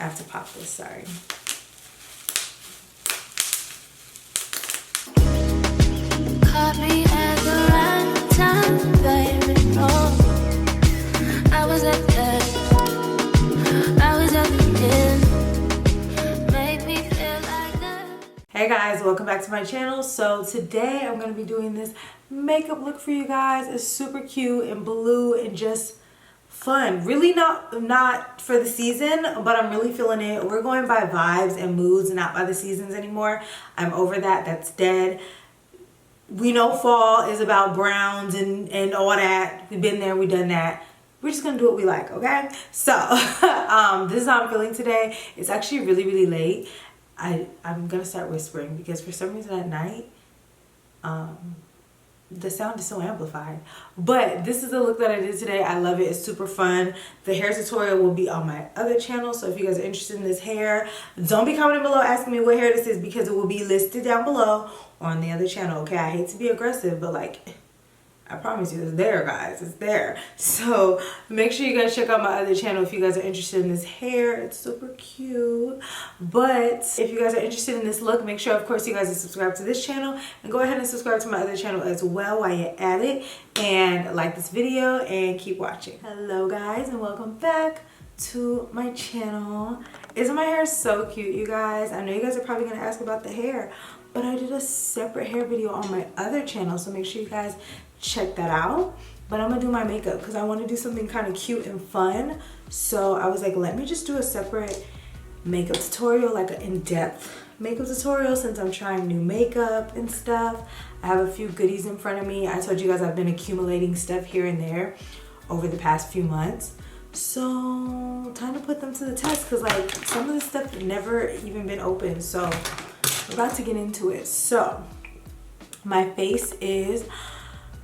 I have to pop this, sorry. Caught me at the right time, baby. Oh, I was at the end. Made me feel like that. Hey guys, welcome back to my channel. So today I'm going to be doing this makeup look for you guys. It's super cute and blue and just fun. Really not for the season, but I'm really feeling it. We're going by vibes and moods, not by the seasons anymore. I'm over that. That's dead. We know fall is about browns and all that. We've been there, we've done that. We're just gonna do what we like, okay? So this is how I'm feeling today. It's actually really late. I'm gonna start whispering because for some reason at night the sound is so amplified. But this is the look that I did today. I love it. It's super fun. The hair tutorial will be on my other channel, so if you guys are interested in this hair, don't be commenting below asking me what hair this is because it will be listed down below on the other channel, okay? I hate to be aggressive, but like, I promise you it's there, guys. It's there. So make sure you guys check out my other channel if you guys are interested in this hair. It's super cute. But if you guys are interested in this look, make sure, of course, you guys are subscribed to this channel. And go ahead and subscribe to my other channel as well while you're at it. And like this video and keep watching. Hello, guys, and welcome back to my channel. Isn't my hair so cute, you guys? I know you guys are probably going to ask about the hair, but I did a separate hair video on my other channel. So make sure you guys check that out. But I'm gonna do my makeup because I want to do something kind of cute and fun. So I was like, let me just do a separate makeup tutorial, like an in-depth makeup tutorial, since I'm trying new makeup and stuff. I have a few goodies in front of me. I told you guys I've been accumulating stuff here and there over the past few months. So time to put them to the test because like some of the stuff never even been opened. So we're about to get into it. So my face is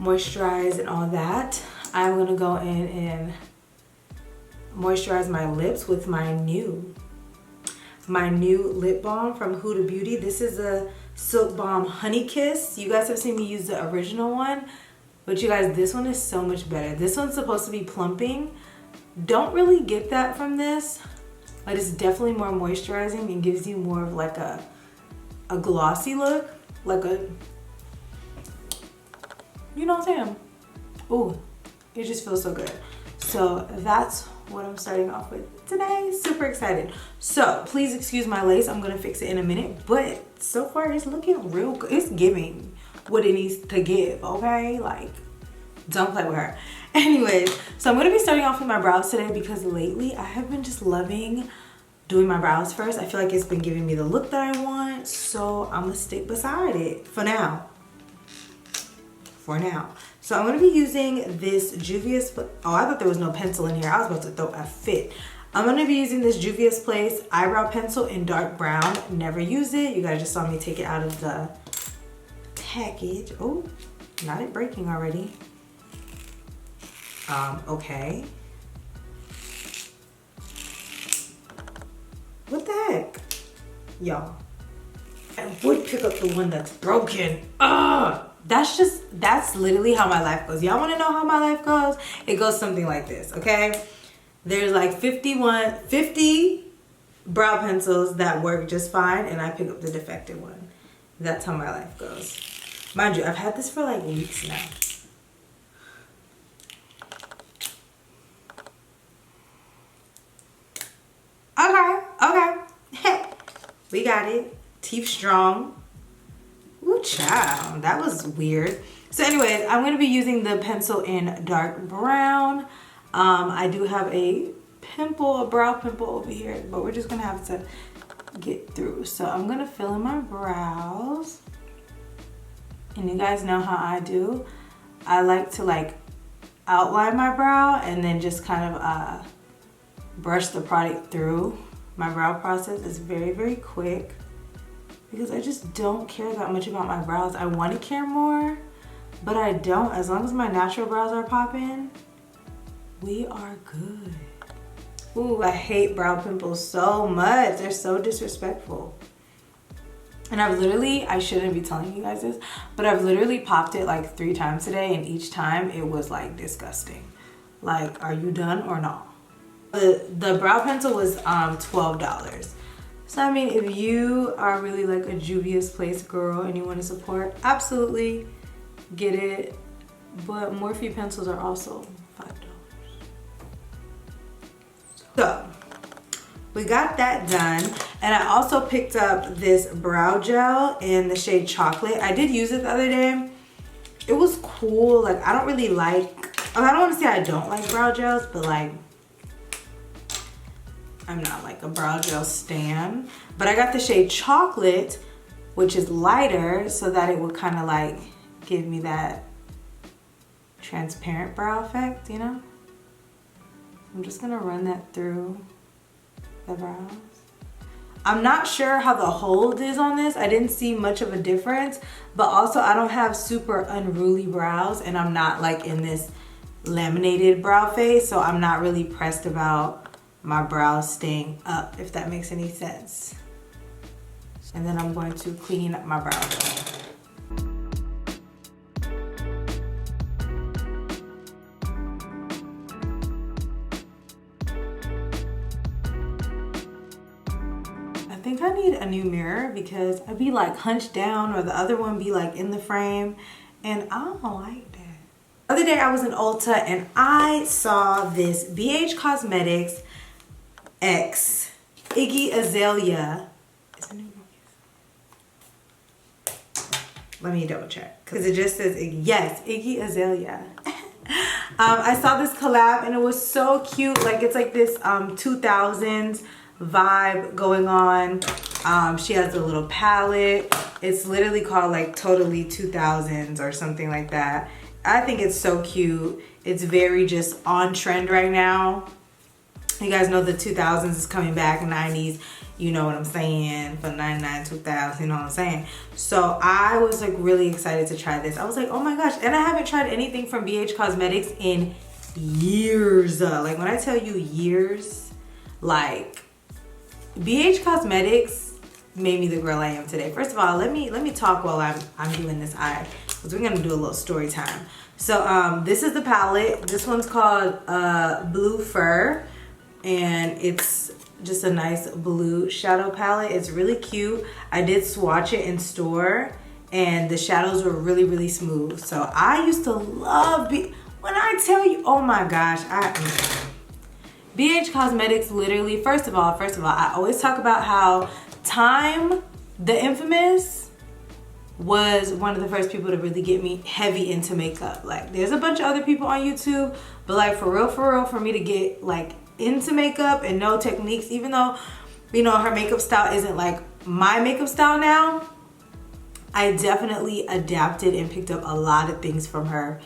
moisturized and all that. I'm gonna go in and moisturize my lips with my new lip balm from Huda Beauty. This is a Silk Balm Honey Kiss. You guys have seen me use the original one, but you guys, this one is so much better. This one's supposed to be plumping. Don't really get that from this, but it's definitely more moisturizing and gives you more of like a glossy look, like a, you know what I'm saying? Ooh, it just feels so good. So that's what I'm starting off with today. Super excited. So please excuse my lace. I'm gonna fix it in a minute, but so far it's looking real good. It's giving what it needs to give, okay? Like, don't play with her. Anyways, so I'm gonna be starting off with my brows today because lately I have been just loving doing my brows first. I feel like it's been giving me the look that I want, so I'm gonna stick beside it for now. So I'm going to be using this Juvia's, oh, I thought there was no pencil in here. I was about to throw a fit. I'm going to be using this Juvia's Place eyebrow pencil in dark brown. Never used it. You guys just saw me take it out of the package. Oh, not it breaking already. Okay. What the heck? Y'all, I would pick up the one that's broken. Ugh. That's literally how my life goes. Y'all want to know how my life goes? It goes something like this, okay? There's like 50 brow pencils that work just fine, and I pick up the defective one. That's how my life goes. Mind you, I've had this for like weeks now. Okay. We got it. Teeth strong. Ooh, child, that was weird. So anyways, I'm going to be using the pencil in dark brown. I do have a brow pimple over here, but we're just going to have to get through. So I'm going to fill in my brows. And you guys know how I do. I like to like outline my brow and then just kind of brush the product through. My brow process is very quick, because I just don't care that much about my brows. I want to care more, but I don't. As long as my natural brows are popping, we are good. Ooh, I hate brow pimples so much. They're so disrespectful. And I've literally, I shouldn't be telling you guys this, but I've literally popped it like 3 times today, and each time it was like disgusting. Like, are you done or not? The brow pencil was $12. So I mean, if you are really like a Juvia's Place girl and you want to support, absolutely get it. But Morphe pencils are also $5. So we got that done, and I also picked up this brow gel in the shade Chocolate. I did use it the other day. It was cool. Like, I don't really like, I don't want to say I don't like brow gels, but like, I'm not like a brow gel stan. But I got the shade Chocolate, which is lighter, so that it would kind of like give me that transparent brow effect, you know? I'm just gonna run that through the brows. I'm not sure how the hold is on this. I didn't see much of a difference, but also I don't have super unruly brows, and I'm not like in this laminated brow face, so I'm not really pressed about my brows staying up, if that makes any sense. And then I'm going to clean up my brows. I think I need a new mirror because I'd be like hunched down, or the other one be like in the frame, and I don't like that. The other day I was in Ulta and I saw this BH Cosmetics X Iggy Azalea. Is it new? Let me double check because it just says yes, Iggy Azalea. I saw this collab and it was so cute. Like, it's like this 2000s vibe going on. She has a little palette. It's literally called like Totally 2000s or something like that. I think it's so cute. It's very just on trend right now. You guys know the 2000s is coming back, 90s, you know what I'm saying, from 99, 2000, you know what I'm saying. So I was like really excited to try this. I was like, oh my gosh. And I haven't tried anything from BH Cosmetics in years. Like, when I tell you years, like, BH Cosmetics made me the girl I am today. First of all, let me talk while I'm doing this eye, because we're gonna do a little story time. So this is the palette. This one's called Blue Fur, and it's just a nice blue shadow palette. It's really cute. I did swatch it in store and the shadows were really, really smooth. So I used to love, when I tell you, oh my gosh, BH Cosmetics literally, first of all, I always talk about how Time, the infamous, was one of the first people to really get me heavy into makeup. Like, there's a bunch of other people on YouTube, but like for real, for me to get like into makeup and know techniques, even though, you know, her makeup style isn't like my makeup style now, I definitely adapted and picked up a lot of things from her,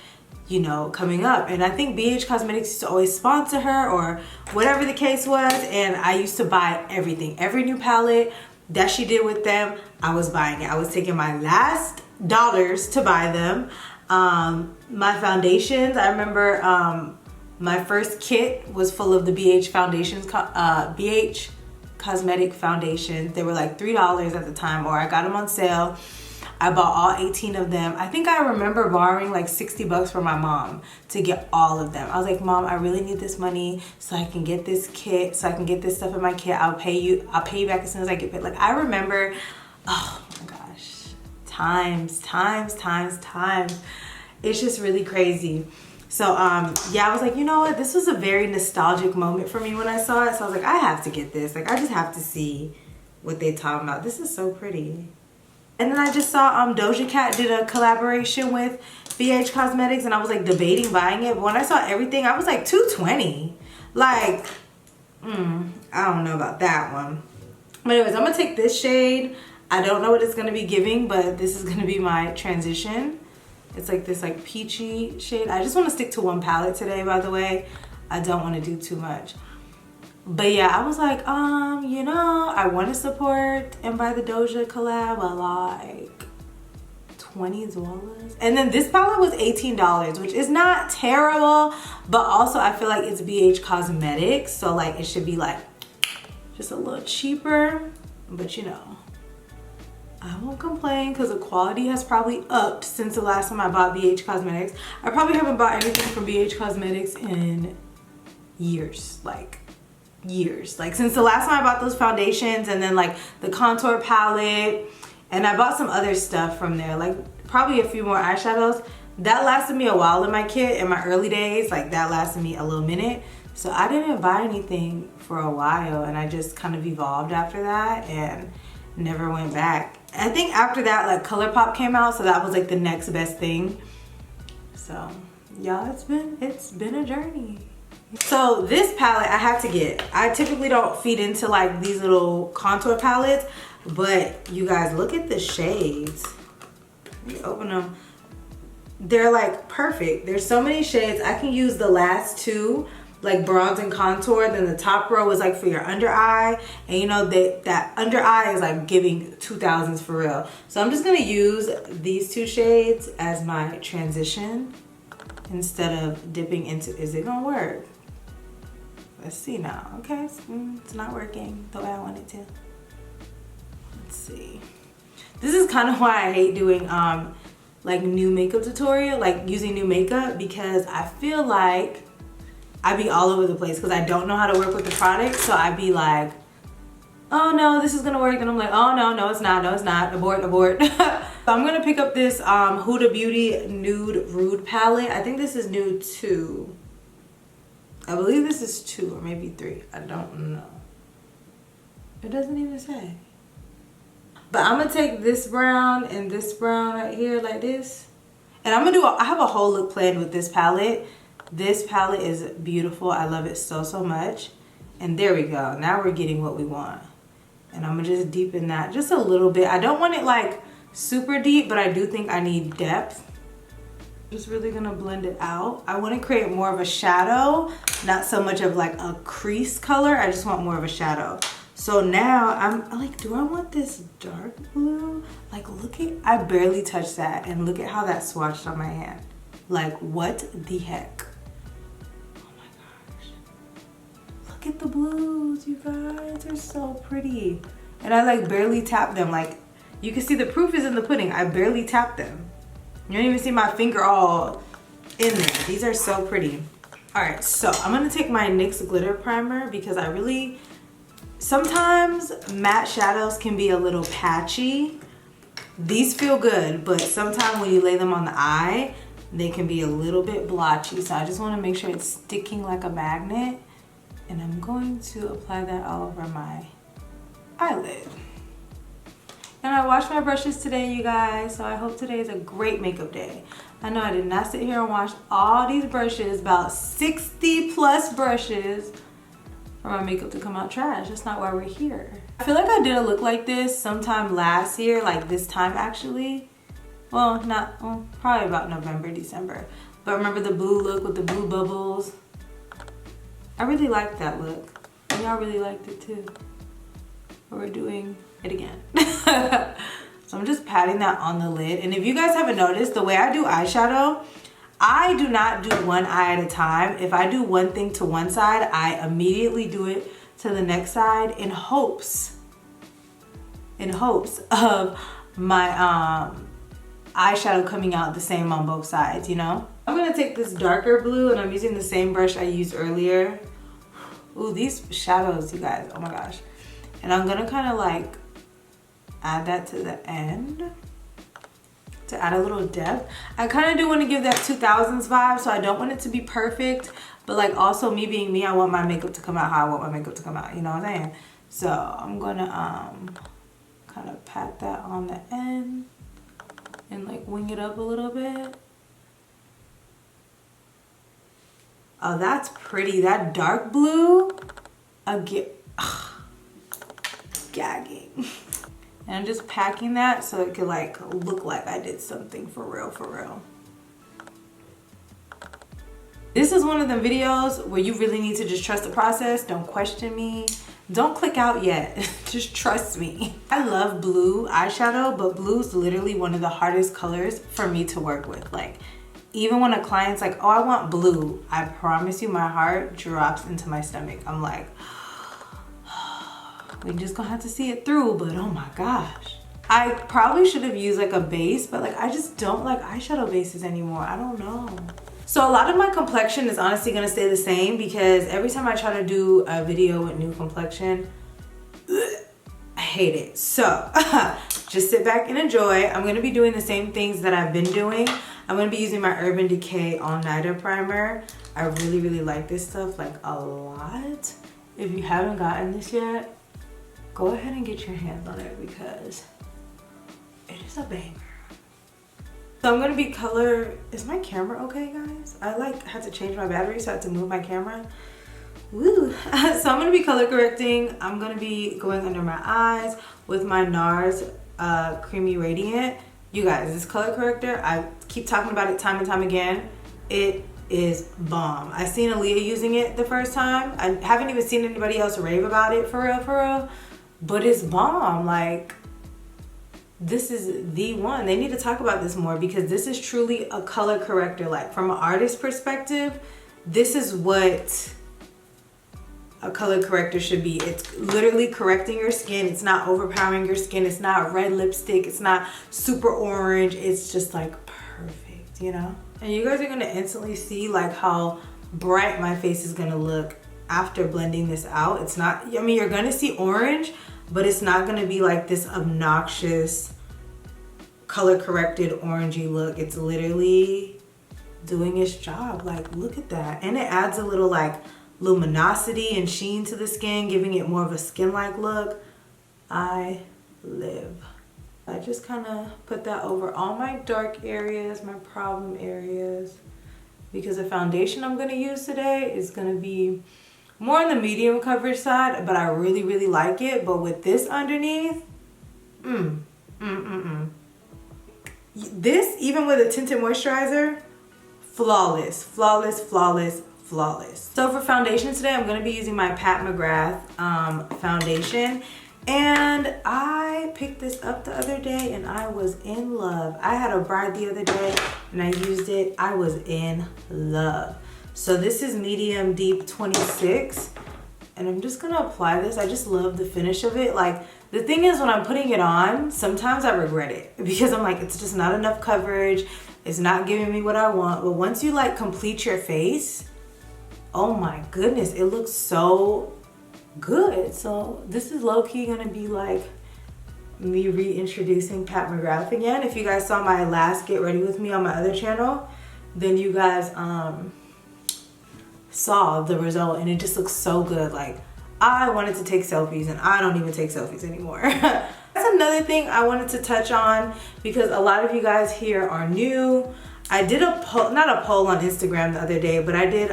you know, coming up. And I think BH Cosmetics used to always sponsor her or whatever the case was, and I used to buy everything. Every new palette that she did with them, I was buying it. I was taking my last dollars to buy them. My foundations, I remember my first kit was full of the BH foundations, BH Cosmetic foundations. They were like $3 at the time, or I got them on sale. I bought all 18 of them. I think I remember borrowing like 60 bucks from my mom to get all of them. I was like, Mom, I really need this money so I can get this kit, so I can get this stuff in my kit. I'll pay you back as soon as I get paid. Like, I remember, oh my gosh, times. It's just really crazy. So yeah, I was like, you know what? This was a very nostalgic moment for me when I saw it. So I was like, I have to get this. Like, I just have to see what they talking about. This is so pretty. And then I just saw Doja Cat did a collaboration with BH Cosmetics, and I was like debating buying it. But when I saw everything, I was like, $220. Like, I don't know about that one. But anyways, I'm gonna take this shade. I don't know what it's gonna be giving, but this is gonna be my transition. It's like this like peachy shade. I just want to stick to one palette today, by the way. I don't want to do too much. But yeah, I was like, you know, I want to support and buy the Doja collab at like $20. And then this palette was $18, which is not terrible, but also I feel like it's BH Cosmetics, so like it should be like just a little cheaper. But you know, I won't complain because the quality has probably upped since the last time I bought BH Cosmetics. I probably haven't bought anything from BH Cosmetics in years, like years. Like since the last time I bought those foundations, and then like the contour palette, and I bought some other stuff from there, like probably a few more eyeshadows. That lasted me a while in my kit in my early days. Like that lasted me a little minute. So I didn't buy anything for a while, and I just kind of evolved after that and never went back. I think after that, like ColourPop came out, so that was like the next best thing. So y'all, it's been a journey. So this palette I have to get. I typically don't feed into like these little contour palettes, but you guys, look at the shades. Let me open them. They're like perfect. There's so many shades. I can use the last two, like bronze and contour. Then the top row is like for your under eye, and you know that under eye is like giving 2000s for real. So I'm just gonna use these two shades as my transition instead of dipping into. Is it gonna work? Let's see now. Okay, it's not working the way I want it to. Let's see. This is kind of why I hate doing like new makeup tutorial, like using new makeup, because I feel like I be all over the place because I don't know how to work with the product. So I be like, oh no, this is gonna work, and I'm like, oh no, it's not, abort. So I'm gonna pick up this Huda Beauty Nude Rude palette. I think this is nude 2. I believe this is 2 or maybe 3. I don't know. It doesn't even say. But I'm gonna take this brown and this brown right here like this. And I'm gonna I have a whole look planned with this palette. This palette is beautiful. I love it so much. And there we go. Now we're getting what we want. And I'm gonna just deepen that just a little bit. I don't want it like super deep, but I do think I need depth. Just really gonna blend it out. I want to create more of a shadow, not so much of like a crease color. I just want more of a shadow. So now I'm like, do I want this dark blue? Like look at, I barely touched that, and look at how that swatched on my hand. Like what the heck? Oh my gosh. Look at the blues, you guys, they're so pretty. And I like barely tapped them. Like you can see the proof is in the pudding. I barely tapped them. You don't even see my finger all in there. These are so pretty. All right, so I'm gonna take my NYX glitter primer because I really, sometimes matte shadows can be a little patchy. These feel good, but sometimes when you lay them on the eye, they can be a little bit blotchy. So I just wanna make sure it's sticking like a magnet. And I'm going to apply that all over my eyelid. And I washed my brushes today, you guys, so I hope today is a great makeup day. I know I did not sit here and wash all these brushes, about 60 plus brushes, for my makeup to come out trash. That's not why we're here. I feel like I did a look like this sometime last year, like this time actually. Well, probably about November, December. But remember the blue look with the blue bubbles? I really liked that look. And y'all really liked it too. But we're doing it again. So I'm just patting that on the lid. And if you guys haven't noticed, the way I do eyeshadow, I do not do one eye at a time. If I do one thing to one side, I immediately do it to the next side in hopes of my eyeshadow coming out the same on both sides, you know? I'm gonna take this darker blue, and I'm using the same brush I used earlier. Ooh, these shadows, you guys, oh my gosh. And I'm gonna kind of like add that to the end to add a little depth. I kind of do want to give that 2000s vibe, so I don't want it to be perfect, but like also me being me, I want my makeup to come out how I want my makeup to come out, you know what I'm saying? So I'm gonna kind of pat that on the end and like wing it up a little bit. Oh, that's pretty. That dark blue, gagging. And I'm just packing that so it could like look like I did something for real. This is one of the videos where you really need to just trust the process. Don't question me. Don't click out yet. Just trust me. I love blue eyeshadow, but blue is literally one of the hardest colors for me to work with. Like, even when a client's like, oh, I want blue, I promise you my heart drops into my stomach. I'm like, we just gonna have to see it through, but oh my gosh. I probably should have used like a base, but like I just don't like eyeshadow bases anymore. I don't know. So a lot of my complexion is honestly gonna stay the same because every time I try to do a video with new complexion, I hate it. So just sit back and enjoy. I'm gonna be doing the same things that I've been doing. I'm gonna be using my Urban Decay All Nighter Primer. I really, really like this stuff like a lot. If you haven't gotten this yet, go ahead and get your hands on it because it is a banger. So I'm gonna be is my camera okay, guys? I like had to change my battery, so I had to move my camera. Woo. So I'm gonna be color correcting. I'm gonna be going under my eyes with my NARS Creamy Radiant. You guys, this color corrector, I keep talking about it time and time again. It is bomb. I seen Aaliyah using it the first time. I haven't even seen anybody else rave about it for real, but it's bomb. Like, this is the one. They need to talk about this more because this is truly a color corrector. Like, from an artist perspective, this is what a color corrector should be. It's literally correcting your skin. It's not overpowering your skin. It's not red lipstick. It's not super orange. It's just like perfect, you know? And you guys are gonna instantly see like how bright my face is gonna look after blending this out. It's not, I mean, you're gonna see orange, but it's not gonna be like this obnoxious color corrected orangey look. It's literally doing its job. Like, look at that. And it adds a little like luminosity and sheen to the skin, giving it more of a skin-like look. I live. I just kind of put that over all my dark areas, my problem areas, because the foundation I'm going to use today is going to be more on the medium coverage side, but I really, really like it. But with this underneath, this, even with a tinted moisturizer, flawless, flawless, flawless, flawless. So for foundation today, I'm going to be using my Pat McGrath foundation. And I picked this up the other day and I was in love. I had a bride the other day and I used it. I was in love. So this is medium deep 26 and I'm just gonna apply this. I just love the finish of it. Like, the thing is, when I'm putting it on, sometimes I regret it because I'm like, it's just not enough coverage. It's not giving me what I want. But once you like complete your face, oh my goodness, it looks so good. So this is low-key gonna be like me reintroducing Pat McGrath again. If you guys saw my last Get Ready With Me on my other channel, then you guys saw the result and it just looks so good. Like, I wanted to take selfies and I don't even take selfies anymore. That's another thing I wanted to touch on because a lot of you guys here are new. I did a poll, not a poll on Instagram the other day, but I did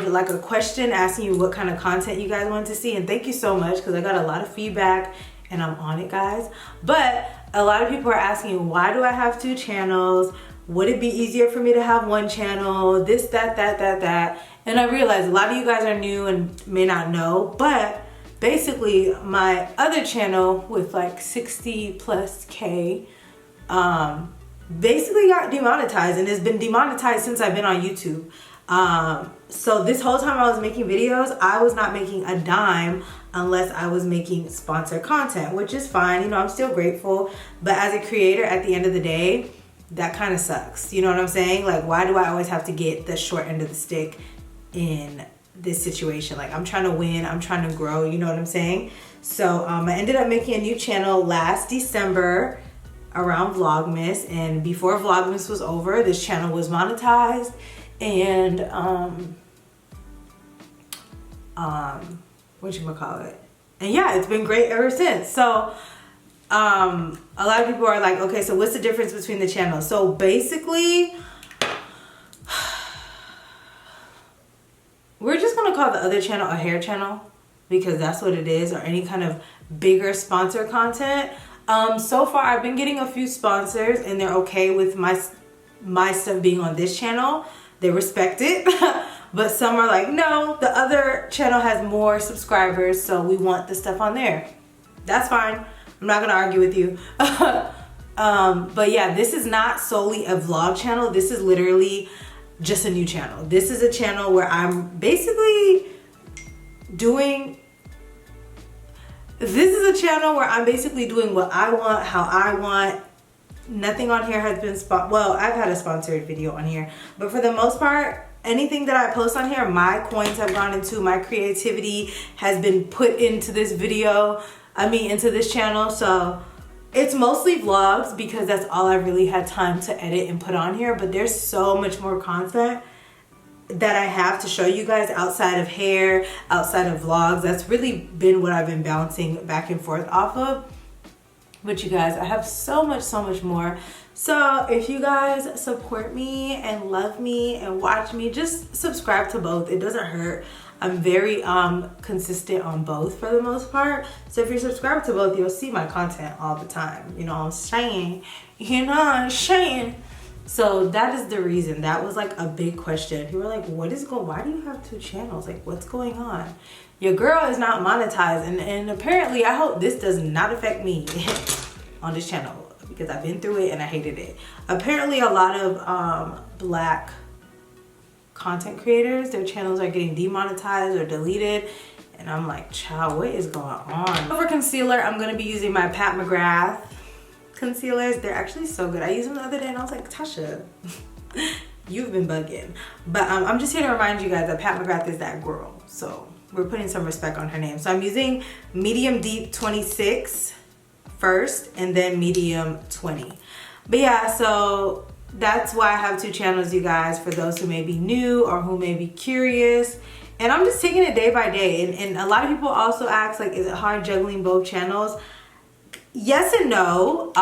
like a question asking you what kind of content you guys wanted to see, and thank you so much because I got a lot of feedback and I'm on it, guys. But a lot of people are asking, why do I have 2 channels? Would it be easier for me to have 1 channel? This, that. And I realized a lot of you guys are new and may not know, but basically my other channel with like 60+K basically got demonetized and has been demonetized since I've been on YouTube. So this whole time I was making videos, I was not making a dime unless I was making sponsored content, which is fine. You know, I'm still grateful. But as a creator, at the end of the day, that kind of sucks. You know what I'm saying? Like, why do I always have to get the short end of the stick in this situation? Like, I'm trying to win. I'm trying to grow. You know what I'm saying? So I ended up making a new channel last December around Vlogmas. And before Vlogmas was over, this channel was monetized. And whatchamacallit? And yeah, it's been great ever since. So a lot of people are like, okay, so what's the difference between the channels? So basically, we're just gonna call the other channel a hair channel because that's what it is, or any kind of bigger sponsor content. So far I've been getting a few sponsors and they're okay with my stuff being on this channel. They respect it. But some are like, no, the other channel has more subscribers, so we want the stuff on there. That's fine. I'm not gonna argue with you. But yeah, this is not solely a vlog channel. This is literally just a new channel. This is a channel where I'm basically doing what I want, how I want, Nothing on here has been well, I've had a sponsored video on here, but for the most part, anything that I post on here, my coins have gone into, my creativity has been put into this video, into this channel. So it's mostly vlogs because that's all I really had time to edit and put on here, but there's so much more content that I have to show you guys outside of hair, outside of vlogs. That's really been what I've been bouncing back and forth off of. But you guys, I have so much more. So if you guys support me and love me and watch me, just subscribe to both. It doesn't hurt. I'm very consistent on both for the most part. So if you're subscribed to both, you'll see my content all the time. You know what I'm saying? You know what I'm saying? So that is the reason. That was like a big question. People were like, why do you have 2 channels? Like, what's going on? Your girl is not monetized, and apparently I hope this does not affect me on this channel, because I've been through it and I hated it. Apparently a lot of black content creators, their channels are getting demonetized or deleted, and I'm like, child, what is going on? For concealer, I'm gonna be using my Pat McGrath concealers. They're actually so good. I used them the other day and I was like, Tasha, you've been bugging. But I'm just here to remind you guys that Pat McGrath is that girl, so we're putting some respect on her name. So I'm using medium deep 26 first and then medium 20. But yeah, so that's why I have 2 channels, you guys, for those who may be new or who may be curious. And I'm just taking it day by day. And a lot of people also ask, like, is it hard juggling both channels? Yes and no.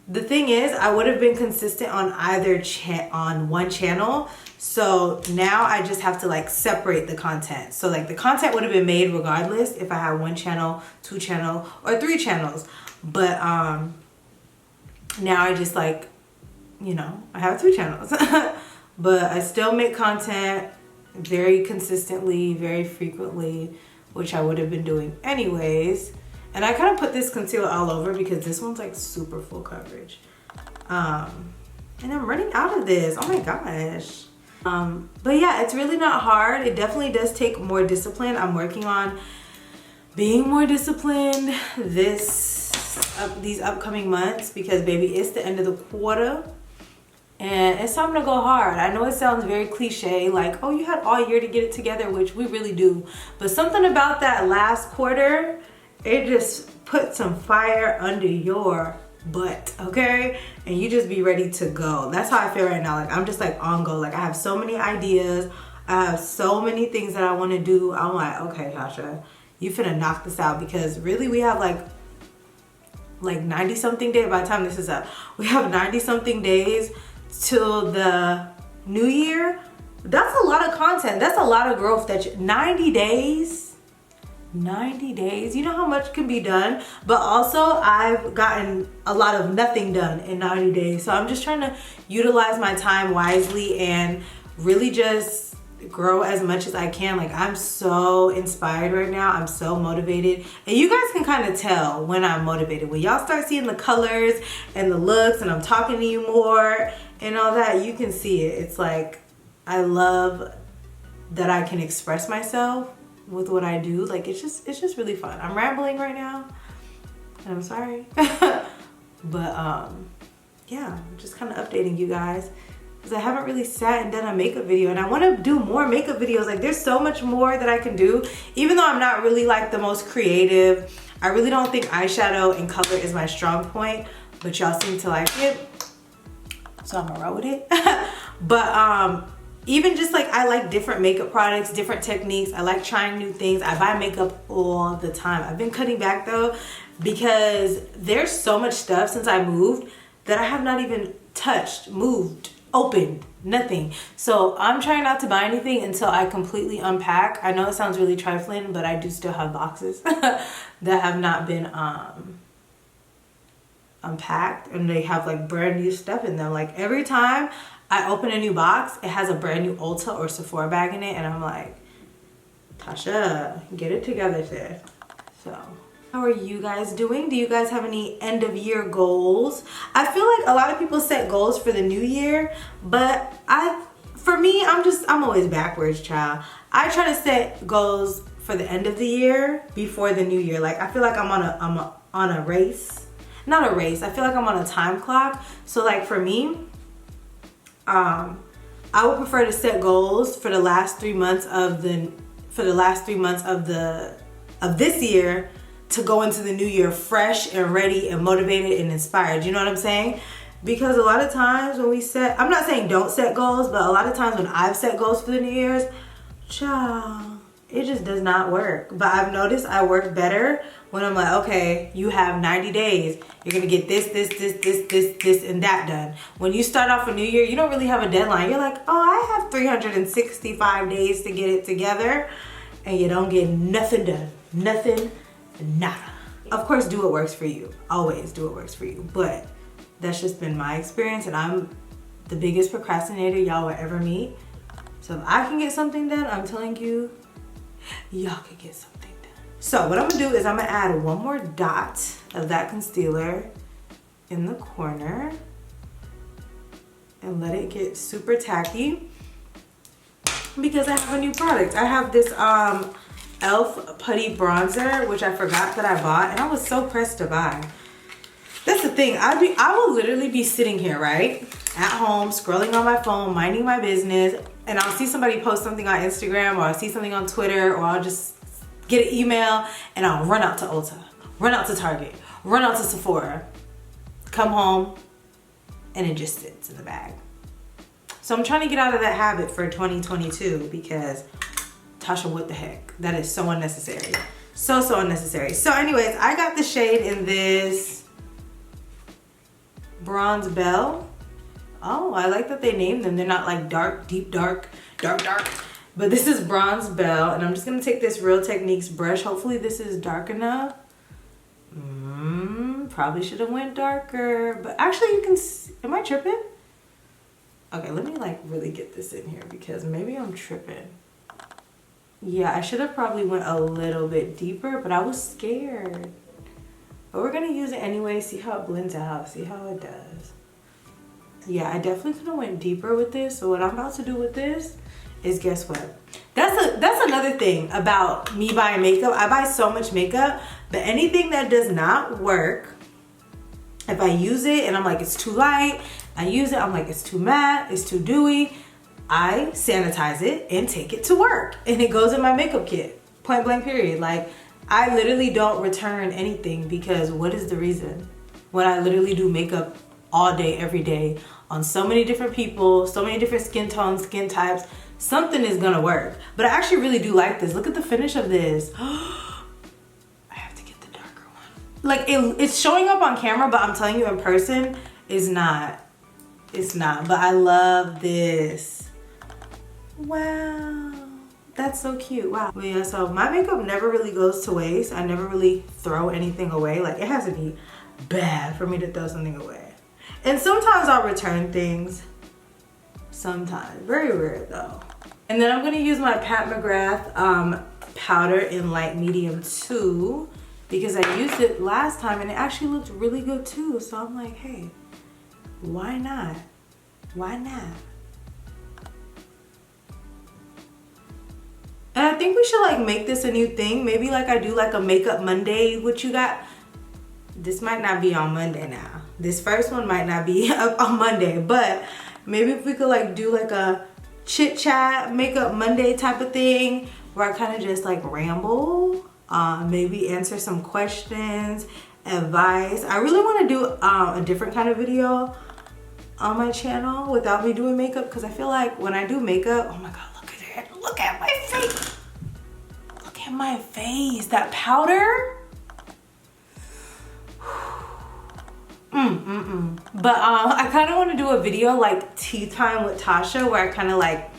The thing is, I would have been consistent on either on one channel. So now I just have to like separate the content. So like the content would have been made regardless if I had 1 channel, 2 channel, or 3 channels. But now I just like, you know, I have 2 channels. But I still make content very consistently, very frequently, which I would have been doing anyways. And I kind of put this concealer all over because this one's like super full coverage. And I'm running out of this. Oh my gosh. But yeah, it's really not hard. It definitely does take more discipline. I'm working on being more disciplined these upcoming months because baby, it's the end of the quarter and it's time to go hard. I know it sounds very cliche, like, oh, you had all year to get it together, which we really do. But something about that last quarter, it just put some fire under your butt, okay? And you just be ready to go. That's how I feel right now. Like, I'm just like on go. Like, I have so many ideas. I have so many things that I want to do. I'm like, okay, Tasha, you finna knock this out, because really we have like 90 something days. By the time this is up, we have 90 something days till the new year. That's a lot of content. That's a lot of growth. 90 days. 90 days, you know how much can be done. But also I've gotten a lot of nothing done in 90 days. So I'm just trying to utilize my time wisely and really just grow as much as I can. Like, I'm so inspired right now. I'm so motivated. And you guys can kind of tell when I'm motivated. When y'all start seeing the colors and the looks and I'm talking to you more and all that, you can see it. It's like, I love that I can express myself with what I do. Like, it's just really fun. I'm rambling right now and I'm sorry. But yeah, I'm just kind of updating you guys because I haven't really sat and done a makeup video, and I want to do more makeup videos. Like, there's so much more that I can do, even though I'm not really like the most creative. I really don't think eyeshadow and color is my strong point, but y'all seem to like it, so I'm gonna roll with it. But even just like, I like different makeup products, different techniques. I like trying new things. I buy makeup all the time. I've been cutting back though, because there's so much stuff since I moved that I have not even touched, moved, opened, nothing. So I'm trying not to buy anything until I completely unpack. I know it sounds really trifling, but I do still have boxes that have not been unpacked, and they have like brand new stuff in them. Like, every time I open a new box, it has a brand new Ulta or Sephora bag in it, and I'm like, Tasha, get it together, sis. So, how are you guys doing? Do you guys have any end of year goals? I feel like a lot of people set goals for the new year, but for me, I'm always backwards, child. I try to set goals for the end of the year before the new year. Like, I feel like I'm on a race. not a race. I feel like I'm on a time clock. So like for me, I would prefer to set goals for the last 3 months of this year to go into the new year fresh and ready and motivated and inspired. You know what I'm saying? Because a lot of times when we set, I'm not saying don't set goals, but a lot of times when I've set goals for the New Year's, child, it just does not work. But I've noticed I work better when I'm like, okay, you have 90 days. You're gonna get this, and that done. When you start off a new year, you don't really have a deadline. You're like, oh, I have 365 days to get it together, and you don't get nothing done. Nothing, nada. Of course, do what works for you. Always do what works for you. But that's just been my experience, and I'm the biggest procrastinator y'all will ever meet. So if I can get something done, I'm telling you, y'all can get something done. So what I'm gonna do is I'm gonna add one more dot of that concealer in the corner and let it get super tacky because I have a new product. I have this e.l.f. putty bronzer, which I forgot that I bought, and I was so pressed to buy. That's the thing, I will literally be sitting here, right? At home, scrolling on my phone, minding my business, and I'll see somebody post something on Instagram, or I'll see something on Twitter, or I'll just get an email and I'll run out to Ulta, run out to Target, run out to Sephora, come home, and it just sits in the bag. So I'm trying to get out of that habit for 2022 because Tasha, what the heck? That is so unnecessary. So unnecessary. So anyways, I got the shade in this Bronze Belle. Oh, I like that they named them. They're not like dark, deep dark, dark. But this is Bronze Belle, and I'm just gonna take this Real Techniques brush. Hopefully this is dark enough. Probably should have went darker, but actually you can see, am I tripping? Okay, let me like really get this in here because maybe I'm tripping. Yeah, I should have probably went a little bit deeper, but I was scared. But we're gonna use it anyway, see how it blends out, see how it does. Yeah, I definitely could have went deeper with this. So what I'm about to do with this is, guess what? That's another thing about me buying makeup. I buy so much makeup, but anything that does not work, if I use it and I'm like, it's too light, I use it, I'm like, it's too matte, it's too dewy, I sanitize it and take it to work. And it goes in my makeup kit, point blank period. Like, I literally don't return anything because what is the reason? When I literally do makeup all day, every day, on so many different people, so many different skin tones, skin types, something is gonna work. But I actually really do like this. Look at the finish of this. I have to get the darker one. Like, it's showing up on camera, but I'm telling you in person, it's not. It's not, but I love this. Wow. That's so cute. Wow. But yeah, so my makeup never really goes to waste. I never really throw anything away. Like, it has to be bad for me to throw something away. And sometimes I'll return things. Sometimes. Very rare though. And then I'm going to use my Pat McGrath powder in light medium 2 because I used it last time and it actually looked really good too. So I'm like, hey, why not? Why not? And I think we should like make this a new thing. Maybe like I do like a makeup Monday. What you got? This might not be on Monday now. This first one might not be up on Monday, but maybe if we could like do like a chit chat makeup Monday type of thing where I kind of just like ramble, maybe answer some questions, advice. I really want to do a different kind of video on my channel without me doing makeup because I feel like when I do makeup, oh my god, look at it. Look at my face. Look at my face. That powder. But I kind of want to do a video like tea time with Tasha where I kind of like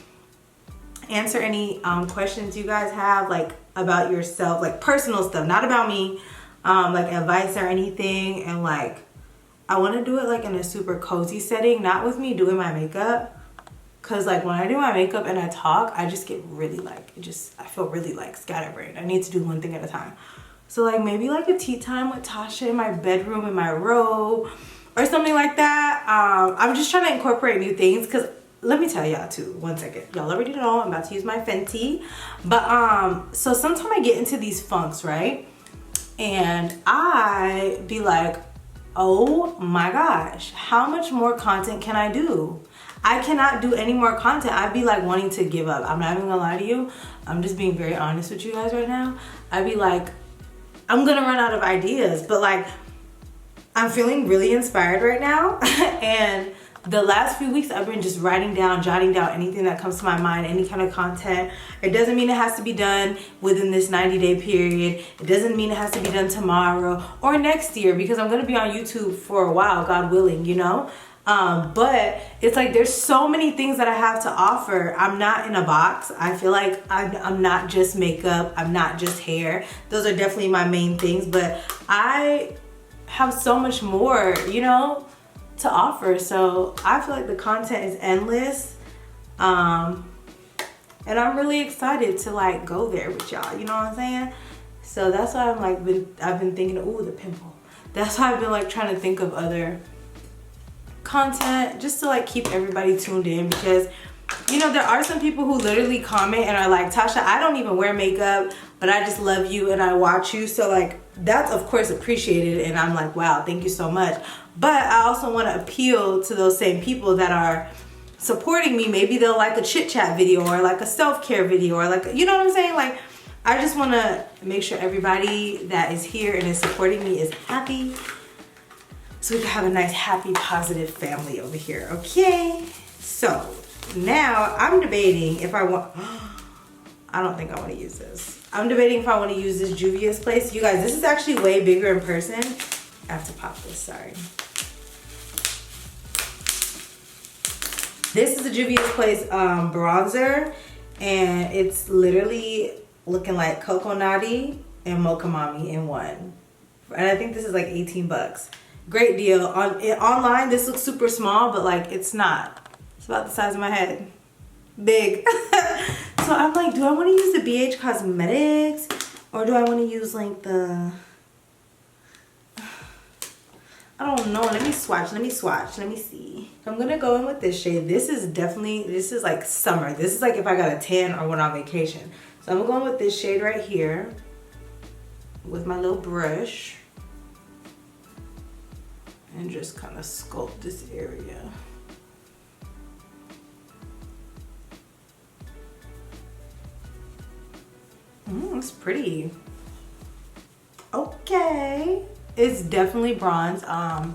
answer any questions you guys have like about yourself, like personal stuff, not about me, like advice or anything. And like I want to do it like in a super cozy setting, not with me doing my makeup, because like when I do my makeup and I talk, I just get really like I feel really like scatterbrained. I need to do one thing at a time. So like maybe like a tea time with Tasha in my bedroom in my robe or something like that. I'm just trying to incorporate new things because let me tell y'all too, one second. Y'all already know I'm about to use my Fenty. But so sometimes I get into these funks, right? And I be like, oh my gosh, how much more content can I do? I cannot do any more content. I'd be like wanting to give up. I'm not even gonna lie to you. I'm just being very honest with you guys right now. I'd be like, I'm gonna run out of ideas, but like, I'm feeling really inspired right now. And the last few weeks I've been just writing down, jotting down anything that comes to my mind, any kind of content. It doesn't mean it has to be done within this 90-day period. It doesn't mean it has to be done tomorrow or next year, because I'm gonna be on YouTube for a while, God willing, you know? But it's like there's so many things that I have to offer. I'm not in a box. I feel like I'm not just makeup. I'm not just hair. Those are definitely my main things, but I have so much more, you know, to offer. So I feel like the content is endless. And I'm really excited to like go there with y'all, you know what I'm saying? So that's why I've been thinking, ooh, the pimple. That's why I've been like trying to think of other content just to like keep everybody tuned in, because you know there are some people who literally comment and are like, Tasha, I don't even wear makeup, but I just love you and I watch you. So like that's of course appreciated, and I'm like, wow, thank you so much. But I also want to appeal to those same people that are supporting me. Maybe they'll like a chit chat video or like a self-care video or like, you know what I'm saying? Like I just want to make sure everybody that is here and is supporting me is happy, so we can have a nice, happy, positive family over here, okay? So now I'm debating if I want, I don't think I want to use this. I'm debating if I want to use this Juvia's Place. You guys, this is actually way bigger in person. I have to pop this, sorry. This is the Juvia's Place bronzer, and it's literally looking like Coco Naughty and Mocha Mommy in one. And I think this is like 18 bucks. Great deal. Online, this looks super small, but like it's not. It's about the size of my head. Big. So I'm like, do I want to use the BH Cosmetics, or do I want to use like the, I don't know. Let me swatch. Let me see. I'm gonna go in with this shade. This is like summer. This is like if I got a tan or went on vacation. So I'm going with this shade right here with my little brush. And just kind of sculpt this area. It's pretty. Okay. It's definitely bronze. I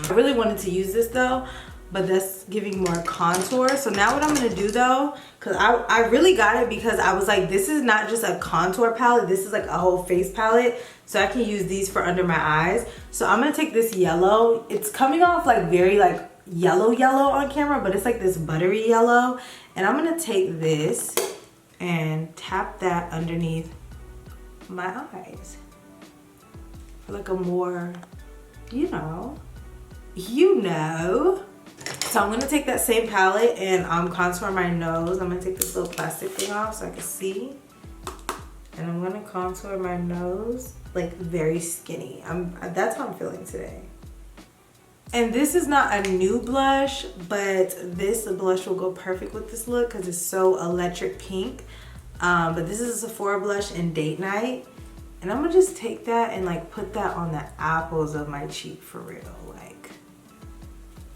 really wanted to use this though, but that's giving more contour. So now what I'm gonna do though, because I really got it because I was like, this is not just a contour palette, this is like a whole face palette. So I can use these for under my eyes. So I'm gonna take this yellow. It's coming off like very like yellow on camera, but it's like this buttery yellow. And I'm gonna take this and tap that underneath my eyes for like a more, you know. So I'm gonna take that same palette and contour my nose. I'm gonna take this little plastic thing off so I can see. And I'm gonna contour my nose like very skinny. That's how I'm feeling today. And this is not a new blush, but this blush will go perfect with this look because it's so electric pink. But this is a Sephora blush in Date Night. And I'm gonna just take that and like put that on the apples of my cheek for real. Like,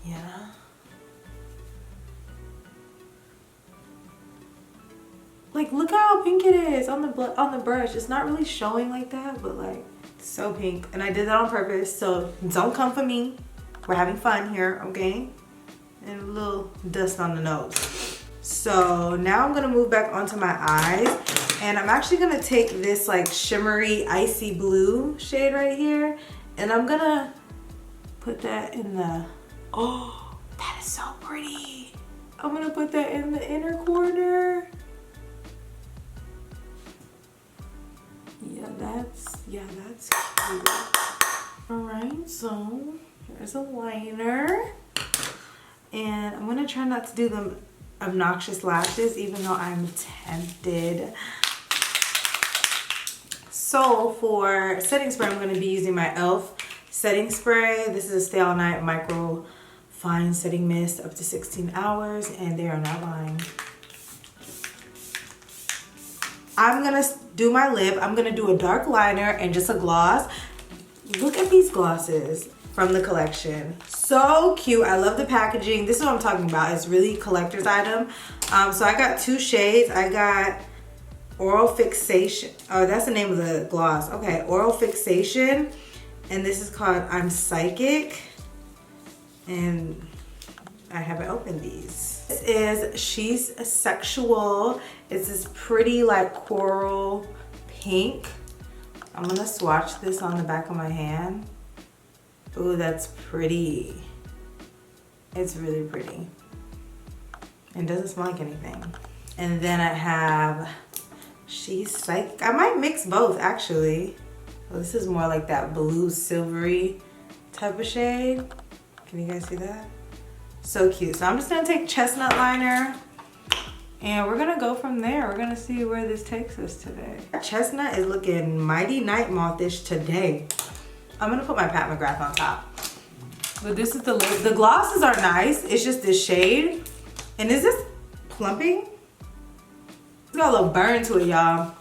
yeah. Like, look how pink it is on the brush. It's not really showing like that, but like, it's so pink. And I did that on purpose, so don't come for me. We're having fun here, okay? And a little dust on the nose. So now I'm gonna move back onto my eyes, and I'm actually gonna take this like shimmery icy blue shade right here, and I'm gonna put that in the, oh, that is so pretty. I'm gonna put that in the inner corner. Yeah, that's cute. All right, so here's a liner. And I'm gonna try not to do the obnoxious lashes, even though I'm tempted. So for setting spray, I'm gonna be using my e.l.f. setting spray. This is a Stay All Night Micro Fine Setting Mist, up to 16 hours, and they are not lying. I'm gonna do my lip. I'm gonna do a dark liner and just a gloss. Look at these glosses from the collection. So cute. I love the packaging. This is what I'm talking about. It's really collector's item. So I got 2 shades. I got Oral Fixation. Oh, that's the name of the gloss. Okay, Oral Fixation. And this is called I'm Psychic. And I haven't opened these. This is She's Sexual. It's this pretty like coral pink. I'm gonna swatch this on the back of my hand. Ooh, that's pretty. It's really pretty. It doesn't smell like anything. And then I have She's Psychic. I might mix both actually. Oh, this is more like that blue silvery type of shade. Can you guys see that? So cute. So I'm just gonna take Chestnut Liner and we're gonna go from there. We're gonna see where this takes us today. Chestnut is looking mighty night moth-ish today. I'm gonna put my Pat McGrath on top. But this is the look. The glosses are nice. It's just this shade. And is this plumping? It's got a little burn to it, y'all.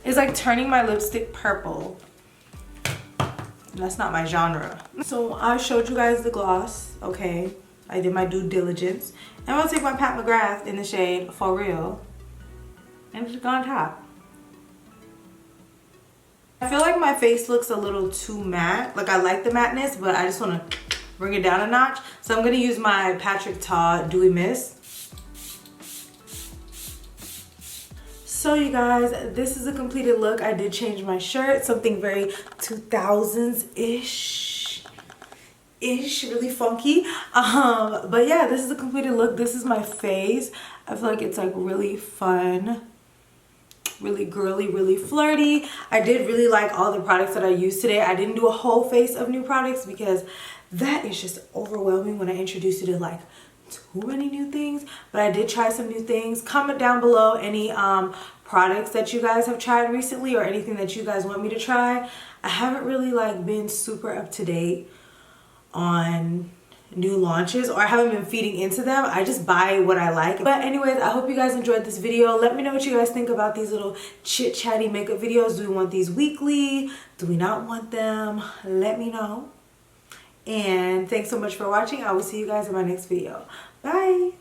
It's like turning my lipstick purple. That's not my genre. So I showed you guys the gloss, okay? I did my due diligence. I'm gonna take my Pat McGrath in the shade For Real and just go on top. I feel like my face looks a little too matte. Like I like the matteness, but I just wanna bring it down a notch. So I'm gonna use my Patrick Ta Dewy Mist. So you guys, this is a completed look. I did change my shirt, something very 2000s-ish. Really funky. But yeah, this is a completed look. This is my face. I feel like it's like really fun, really girly, really flirty. I did really like all the products that I used today. I didn't do a whole face of new products because that is just overwhelming when I introduce you to like too many new things. But I did try some new things. Comment down below any products that you guys have tried recently or anything that you guys want me to try. I haven't really like been super up to date on new launches, or I haven't been feeding into them. I just buy what I like. But anyways, I hope you guys enjoyed this video. Let me know what you guys think about these little chit chatty makeup videos. Do we want these weekly? Do we not want them? Let me know. And thanks so much for watching. I will see you guys in my next video. Bye.